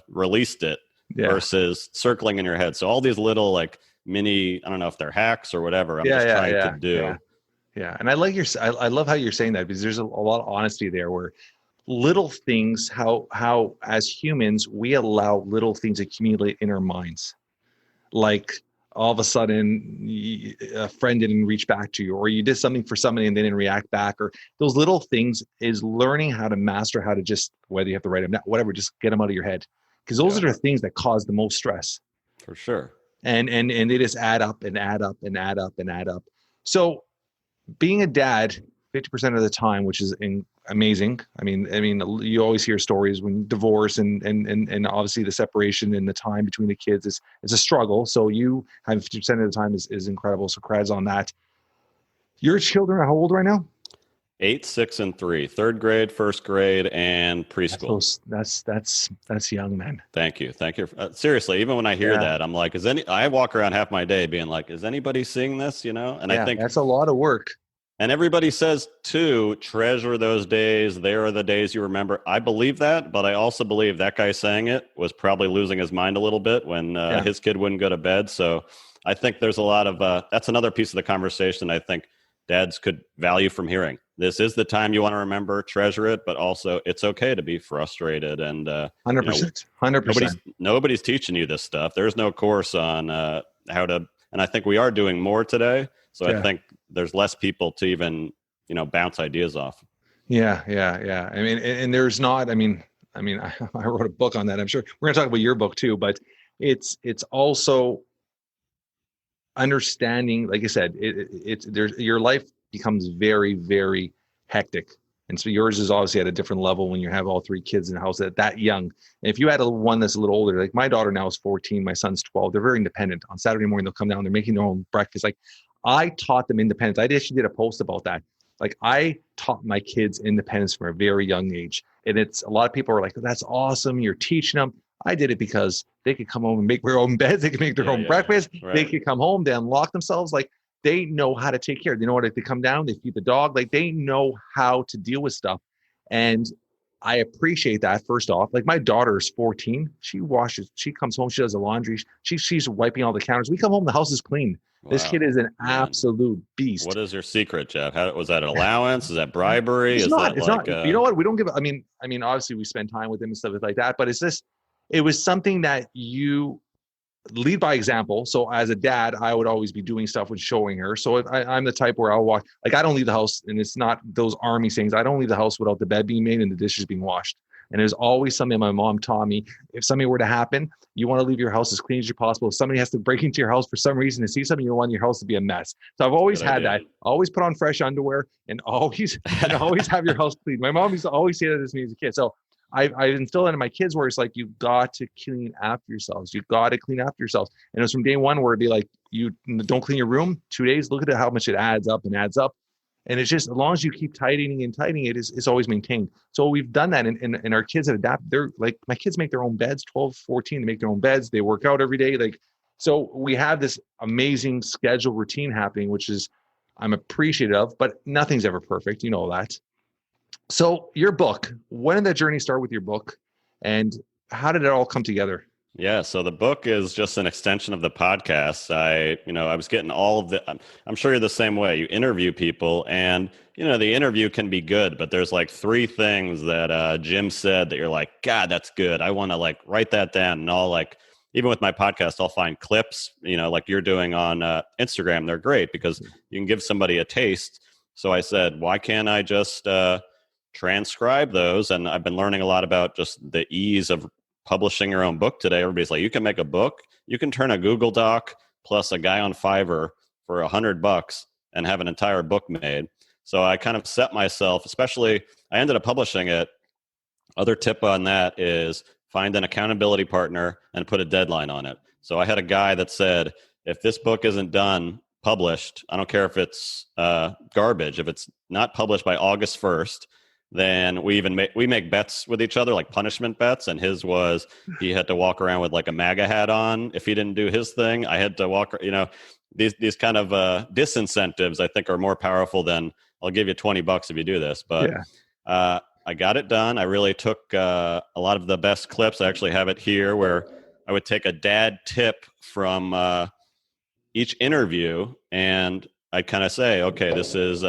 released it versus circling in your head. So all these little like mini, I don't know if they're hacks or whatever, I'm just trying to do. Yeah. And I love how you're saying that, because there's a lot of honesty there, where little things, how as humans, we allow little things to accumulate in our minds. Like all of a sudden a friend didn't reach back to you, or you did something for somebody and they didn't react back, or those little things is learning how to master how to just, whether you have to write them down, whatever, just get them out of your head. Because those are the things that cause the most stress. For sure. And they just add up and add up and add up and add up. So being a dad 50% of the time, which is amazing. I mean, you always hear stories when divorce and obviously the separation and the time between the kids is a struggle. So you have 50% of the time is incredible. So congrats on that. Your children are how old right now? 8, 6, and 3. 3rd grade, 1st grade, and preschool. That's young, man. Thank you. Seriously, even when I hear that, I'm like, I walk around half my day being like, is anybody seeing this? And I think that's a lot of work. And everybody says too, treasure those days. They are the days you remember. I believe that, but I also believe that guy saying it was probably losing his mind a little bit when his kid wouldn't go to bed. So I think there's a lot of, that's another piece of the conversation I think dads could value from hearing. This is the time you want to remember, treasure it, but also it's okay to be frustrated. And 100%. Nobody's teaching you this stuff. There's no course on how to, and I think we are doing more today. So I think there's less people to even, bounce ideas off. Yeah. I mean, and there's not, I wrote a book on that. I'm sure we're going to talk about your book too, but it's also understanding, like I said, your life becomes very, very hectic. And so yours is obviously at a different level when you have all 3 kids in the house that young. And if you had one that's a little older, like my daughter now is 14, my son's 12, they're very independent. On Saturday morning, they'll come down, they're making their own breakfast. Like I taught them independence. I actually did a post about that. Like I taught my kids independence from a very young age. And it's a lot of people are like, that's awesome. You're teaching them. I did it because they could come home and make their own beds. They could make their own breakfast. Right. They could come home, they unlock themselves. Like they know how to take care. They know what, if they come down, they feed the dog. Like they know how to deal with stuff. And I appreciate that, first off. Like my daughter is 14. She washes, she comes home, she does the laundry. She's wiping all the counters. We come home, the house is clean. Wow. This kid is an absolute beast. What is your secret, Jeff? Was that an allowance? Is that bribery? It's not. You know what? We don't give. I mean, obviously we spend time with him and stuff like that. But it's just it was something that you lead by example. So as a dad, I would always be doing stuff with showing her. So if I'm the type where I'll walk, like I don't leave the house, and it's not those army things. I don't leave the house without the bed being made and the dishes being washed. And there's always something my mom taught me. If something were to happen, you want to leave your house as clean as possible. If somebody has to break into your house for some reason to see something, you don't want your house to be a mess. So I've always had that. Always put on fresh underwear and always have your house clean. My mom used to always say that to me as a kid. So I instilled into my kids where it's like, you've got to clean after yourselves. You've got to clean after yourselves. And it was from day one where it'd be like, you don't clean your room, 2 days, look at how much it adds up. And it's just, as long as you keep tightening, it's always maintained. So we've done that, and our kids have adapted. They're like, my kids make their own beds, 12, 14, they make their own beds. They work out every day. Like, so we have this amazing schedule routine happening, which is, I'm appreciative of, but nothing's ever perfect. You know that. So your book, when did that journey start with your book, and how did it all come together? Yeah, so the book is just an extension of the podcast. I was getting all of the, I'm sure you're the same way. You interview people, and, the interview can be good, but there's like 3 things that Jim said that you're like, God, that's good. I want to like write that down. And I'll like, even with my podcast, I'll find clips, like you're doing on Instagram. They're great because you can give somebody a taste. So I said, why can't I just transcribe those? And I've been learning a lot about just the ease of publishing your own book today. Everybody's like, you can make a book, you can turn a Google Doc plus a guy on Fiverr for $100 and have an entire book made. So I kind of set myself, especially I ended up publishing it. Other tip on that is find an accountability partner and put a deadline on it. So I had a guy that said, if this book isn't done, published, I don't care if it's garbage, if it's not published by August 1st, then we make bets with each other, like punishment bets. And his was, he had to walk around with like a MAGA hat on. If he didn't do his thing, I had to walk, these kind of disincentives, I think, are more powerful than I'll give you $20 if you do this. But I got it done. I really took a lot of the best clips. I actually have it here where I would take a dad tip from each interview, and I'd kind of say, okay, this is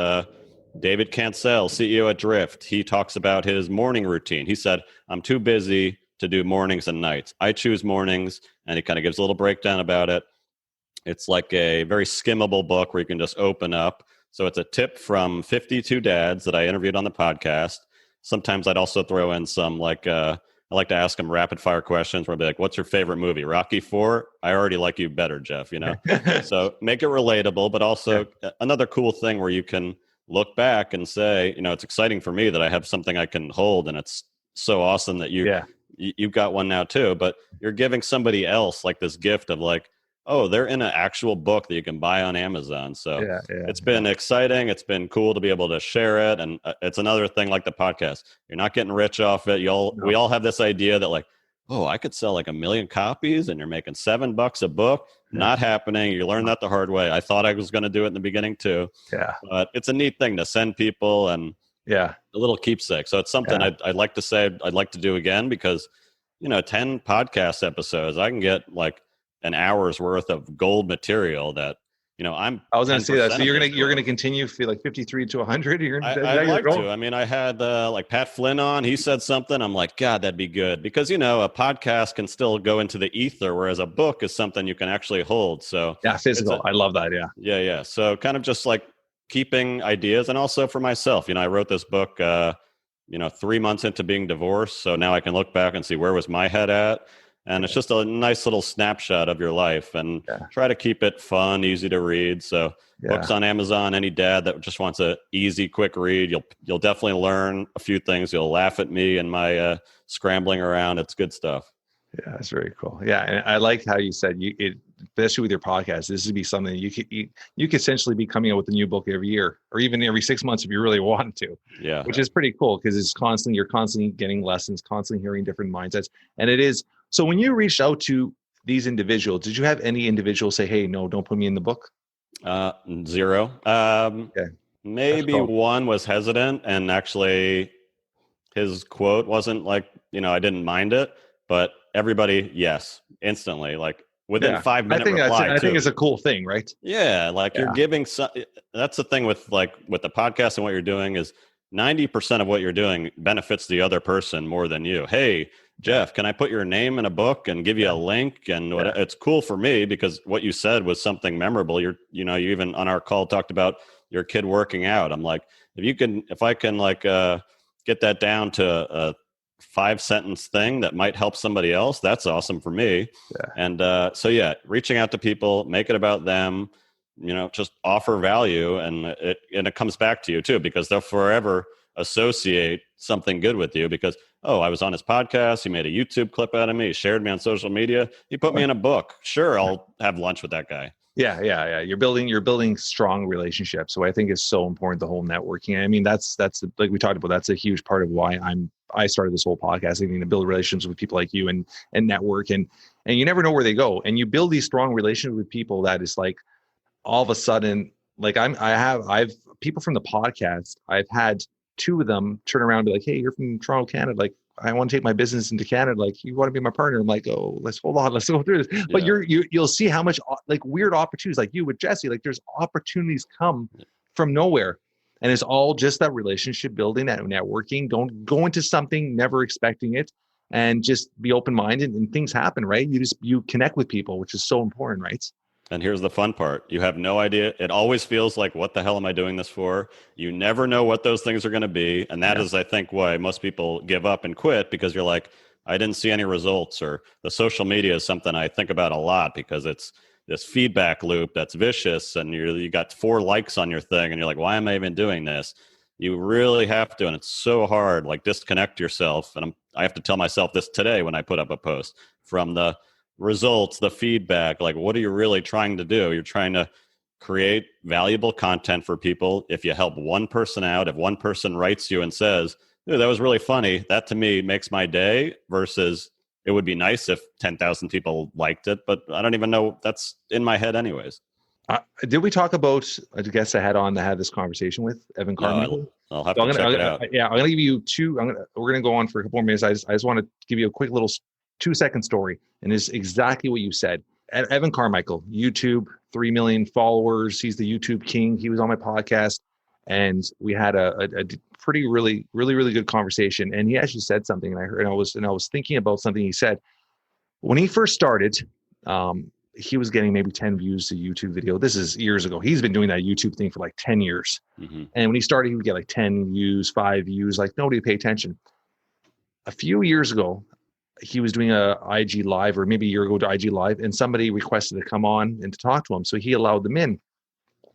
David Cancel, CEO at Drift. He talks about his morning routine. He said, I'm too busy to do mornings and nights. I choose mornings, and he kind of gives a little breakdown about it. It's like a very skimmable book where you can just open up. So it's a tip from 52 dads that I interviewed on the podcast. Sometimes I'd also throw in some I like to ask them rapid fire questions where I'd be like, what's your favorite movie? Rocky IV? I already like you better, Jeff, So make it relatable, but also another cool thing where you can look back and say, it's exciting for me that I have something I can hold, and it's so awesome that you've got one now too, but you're giving somebody else like this gift of like, oh, they're in an actual book that you can buy on Amazon. So it's been exciting. It's been cool to be able to share it. And it's another thing like the podcast. You're not getting rich off it. We all have this idea that like, oh, I could sell like 1 million copies and you're making $7 a book. Not happening. You learn that the hard way. I thought I was going to do it in the beginning too. Yeah. But it's a neat thing to send people and a little keepsake. So it's something I'd like to say I'd like to do again because, 10 podcast episodes, I can get like an hour's worth of gold material that, I was going to say that. So you're going to continue feel like 53 to 100. I'd like to. I mean, I had like Pat Flynn on. He said something. I'm like, God, that'd be good because a podcast can still go into the ether, whereas a book is something you can actually hold. So physical. I love that. Yeah. So kind of just like keeping ideas, and also for myself. I wrote this book, 3 months into being divorced. So now I can look back and see where was my head at. And it's just a nice little snapshot of your life, and try to keep it fun, easy to read. So books on Amazon, any dad that just wants a easy, quick read, you'll definitely learn a few things. You'll laugh at me and my scrambling around. It's good stuff. Yeah, that's very cool. Yeah, and I like how you said especially with your podcast, this would be something you could essentially be coming out with a new book every year, or even every 6 months if you really want to. Yeah, which is pretty cool because you're constantly getting lessons, constantly hearing different mindsets, and it is. So when you reached out to these individuals, did you have any individuals say, "Hey, no, don't put me in the book"? Zero. Maybe one was hesitant, and actually, his quote wasn't like I didn't mind it, but everybody, yes, instantly, like within 5 minutes. I think it's a cool thing, right? Yeah, like you're giving. That's the thing with the podcast and what you're doing is 90% of what you're doing benefits the other person more than you. Hey, Jeff, can I put your name in a book and give you a link? And it's cool for me because what you said was something memorable. You even on our call talked about your kid working out. I'm like, if I can get that down to a 5-sentence thing that might help somebody else, that's awesome for me. Yeah. And reaching out to people, make it about them, just offer value, and it comes back to you too, because they'll forever associate something good with you because, oh, I was on his podcast, he made a YouTube clip out of me, he shared me on social media, he put me in a book. Sure, I'll have lunch with that guy. Yeah. You're building strong relationships. So I think it's so important, the whole networking. I mean, that's like we talked about, that's a huge part of why I started this whole podcast. I mean, to build relationships with people like you and network, and you never know where they go. And you build these strong relationships with people that is like, all of a sudden, like I've people from the podcast, I've had 2 of them turn around and be like, hey, you're from Toronto, Canada. Like, I want to take my business into Canada. Like, you want to be my partner? I'm like, oh, let's hold on. Let's go through this. Yeah. But you'll see how much like weird opportunities, like you with Jesse, like there's opportunities come from nowhere. And it's all just that relationship building, that networking. Don't go into something never expecting it, and just be open-minded, and things happen, right? You connect with people, which is so important, right? And here's the fun part. You have no idea. It always feels like, what the hell am I doing this for? You never know what those things are going to be. And that is, I think, why most people give up and quit, because you're like, I didn't see any results. Or the social media is something I think about a lot because it's this feedback loop that's vicious, and you got 4 likes on your thing and you're like, why am I even doing this? You really have to. And it's so hard, like disconnect yourself. And I have to tell myself this today when I put up a post, from the results, the feedback, like what are you really trying to do? You're trying to create valuable content for people. If you help one person out, if one person writes you and says, dude, that was really funny, that to me makes my day, versus it would be nice if 10,000 people liked it, but I don't even know, that's in my head anyways. Did we talk about a guest I had on that had this conversation with Evan Carmichael? No, I'll have to check it out. Yeah, I'm going to give you 2. We're going to go on for a couple more minutes. I just want to give you a quick little 2-second story, and it's exactly what you said. Evan Carmichael, YouTube, 3 million followers. He's the YouTube king. He was on my podcast, and we had a pretty really good conversation. And he actually said something, and I was thinking about something he said when he first started. He was getting maybe 10 views to YouTube video. This is years ago. He's been doing that YouTube thing for like 10 years. Mm-hmm. And when he started, he would get like 10 views, 5 views, like nobody would pay attention. A few years ago, he was doing a IG live, or maybe a year ago to IG live, and somebody requested to come on and to talk to him. So he allowed them in.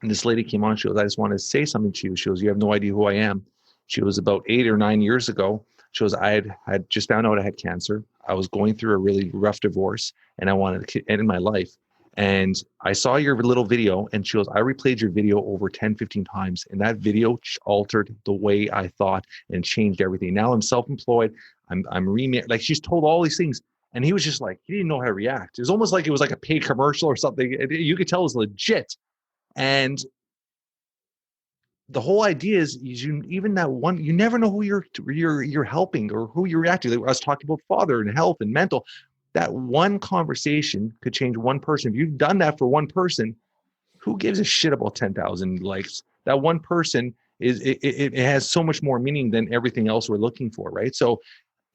And this lady came on. She goes, I just want to say something to you. She goes, you have no idea who I am. She was about 8 or 9 years ago. She goes, I had just found out I had cancer. I was going through a really rough divorce, and I wanted to end my life. And I saw your little video, and she goes, I replayed your video over 10, 15 times. And that video altered the way I thought and changed everything. Now I'm self-employed. I'm remarried. Like, she's told all these things. And he was just like, he didn't know how to react. It was almost like it was like a paid commercial or something. You could tell it was legit. And the whole idea is you never know who you're helping or who you're reacting. Like I was talking about father and health and mental. That one conversation could change one person. If you've done that for one person, who gives a shit about 10,000 likes? That one person it has so much more meaning than everything else we're looking for, right? So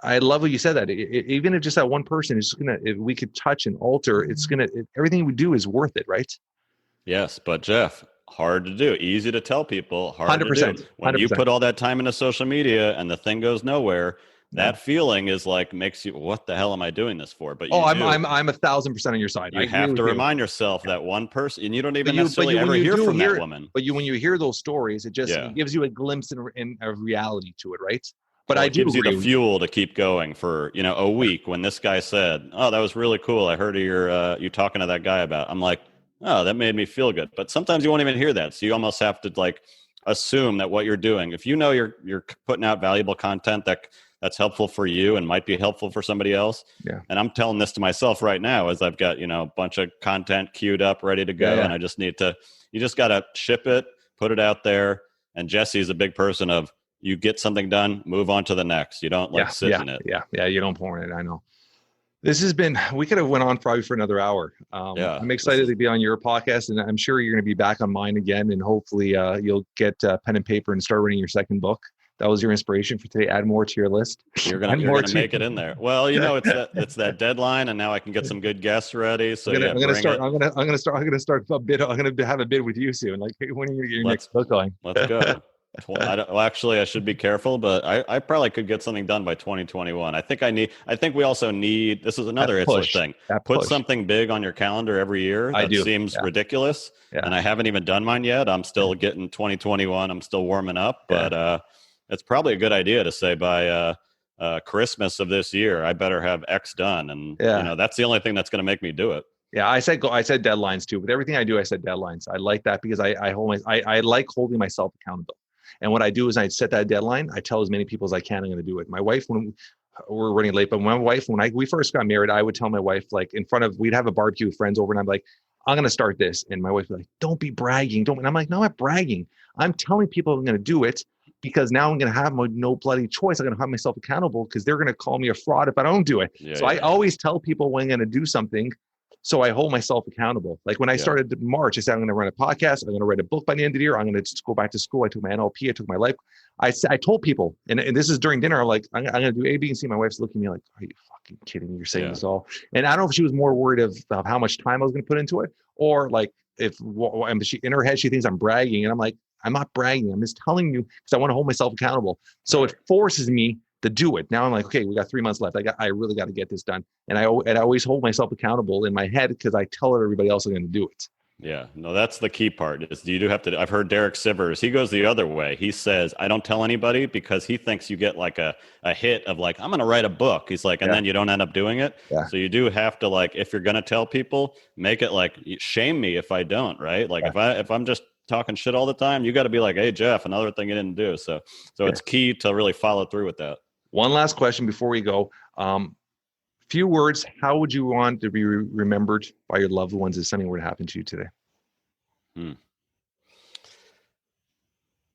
I love what you said, that even if just that one person is if we could touch and alter, everything we do is worth it, right? Yes, but Jeff, hard to do, easy to tell people, hard 100%, to do. When 100%. You put all that time into social media and the thing goes nowhere, that feeling is like, makes you, what the hell am I doing this for? But I'm 1,000% on your side. You have to remind yourself that one person, and you don't even necessarily ever hear from that woman. But when you hear those stories, it just gives you a glimpse in a reality to it, right? But it gives you the fuel to keep going for a week. When this guy said, "Oh, that was really cool. I heard you talking to that guy about." I'm like, "Oh, that made me feel good." But sometimes you won't even hear that, so you almost have to like assume that what you're doing, if you know you're putting out valuable content that's helpful for you and might be helpful for somebody else. Yeah. And I'm telling this to myself right now as I've got, a bunch of content queued up, ready to go. Yeah. And I just need to, you just got to ship it, put it out there. And Jesse's a big person of, you get something done, move on to the next. You don't sit in it. Yeah. You don't pour in it. I know. This has been, we could have went on probably for another hour. I'm excited to be on your podcast, and I'm sure you're going to be back on mine again. And hopefully you'll get pen and paper and start writing your second book. That was your inspiration for today. Add more to your list. You're gonna make it in there. Well, it's that deadline, and now I can get some good guests ready. So I'm gonna start a bid. I'm gonna have a bid with you soon. Like, hey, when are you gonna get your next book going? Let's go. Actually, I should be careful, but I probably could get something done by 2021. I think we also need, this is another Itzler thing. Put something big on your calendar every year. That seems ridiculous. Yeah. And I haven't even done mine yet. I'm still getting 2021. I'm still warming up, but it's probably a good idea to say by Christmas of this year, I better have X done. And that's the only thing that's going to make me do it. Yeah, I said deadlines too, but everything I do, I said deadlines. I like that because I like holding myself accountable. And what I do is I set that deadline. I tell as many people as I can I'm going to do it. My wife, when we're running late, but when we first got married, I would tell my wife, like we'd have a barbecue with friends over, and I'm like, I'm going to start this. And my wife was like, don't be bragging. And I'm like, no, I'm not bragging. I'm telling people I'm going to do it because now I'm going to have no bloody choice. I'm going to have myself accountable because they're going to call me a fraud if I don't do it. I always tell people when I'm going to do something. So I hold myself accountable. Like when I started in March, I said, I'm going to run a podcast. I'm going to write a book by the end of the year. I'm going to go back to school. I took my NLP. I took my life. I told people, and this is during dinner, I'm like, I'm going to do A, B, and C. My wife's looking at me like, are you fucking kidding me? You're saying this all. And I don't know if she was more worried of how much time I was going to put into it, or like if in her head, she thinks I'm bragging. And I'm like, I'm not bragging. I'm just telling you because I want to hold myself accountable. So it forces me to do it. Now I'm like, okay, we got 3 months left. I really got to get this done. And I always hold myself accountable in my head because I tell everybody else I'm going to do it. Yeah, no, that's the key part is you do have to, I've heard Derek Sivers, he goes the other way. He says, I don't tell anybody because he thinks you get like a hit of like, I'm going to write a book. He's like, and then you don't end up doing it. Yeah. So you do have to like, if you're going to tell people, make it like, shame me if I don't, right? Like if I'm just talking shit all the time, you got to be like, hey, Jeff, another thing you didn't do. So it's key to really follow through with that. One last question before we go. Few words. How would you want to be remembered by your loved ones if something were to happen to you today?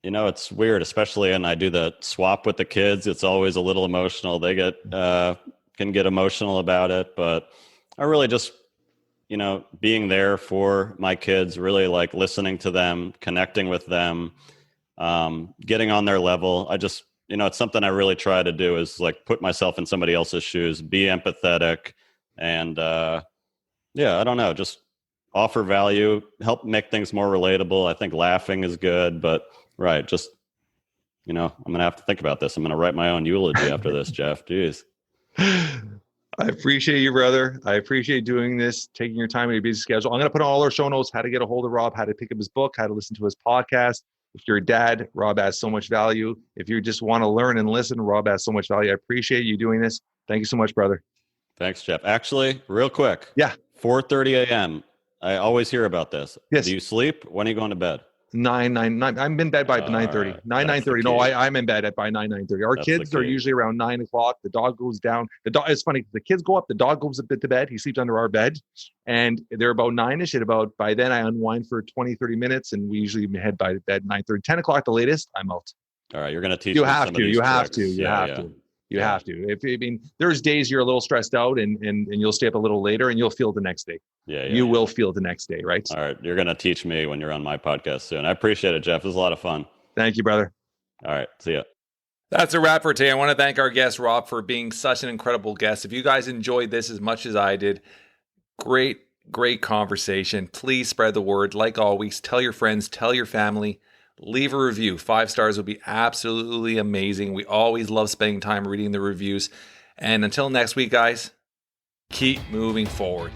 It's weird, especially, and I do the swap with the kids. It's always a little emotional. They can get emotional about it, but I really just, being there for my kids, really like listening to them, connecting with them, getting on their level. I just, it's something I really try to do is like put myself in somebody else's shoes, be empathetic, and I don't know, just offer value, help make things more relatable. I think laughing is good, but just, I'm going to have to think about this. I'm going to write my own eulogy after this, Jeff. Jeez. I appreciate you, brother. I appreciate doing this, taking your time in your busy schedule. I'm going to put on all our show notes, how to get a hold of Rob, how to pick up his book, how to listen to his podcast. If you're a dad, Rob has so much value. If you just want to learn and listen, Rob has so much value. I appreciate you doing this. Thank you so much, brother. Thanks, Jeff. Actually, real quick. Yeah. 4:30 a.m. I always hear about this. Yes. Do you sleep? When are you going to bed? 9. I'm in bed by 9:30. Right. 9:30. No, I'm in bed by 9:30. Our kids are usually around 9 o'clock. The dog goes down. It's funny. The kids go up. The dog goes to bed. He sleeps under our bed, and they're about 9ish. By then I unwind for 20, 30 minutes, and we usually head by bed 9:30, 10 o'clock the latest. I'm out. All right, you're going to teach. You have to. You have to. You have to. There's days you're a little stressed out, and you'll stay up a little later, and you'll feel the next day. You will feel the next day, right? All right. You're going to teach me when you're on my podcast soon. I appreciate it, Jeff. It was a lot of fun. Thank you, brother. All right. See ya. That's a wrap for today. I want to thank our guest, Rob, for being such an incredible guest. If you guys enjoyed this as much as I did, great conversation. Please spread the word. Like always, tell your friends, tell your family. Leave a review. 5 stars would be absolutely amazing. We always love spending time reading the reviews. And until next week, guys, keep moving forward.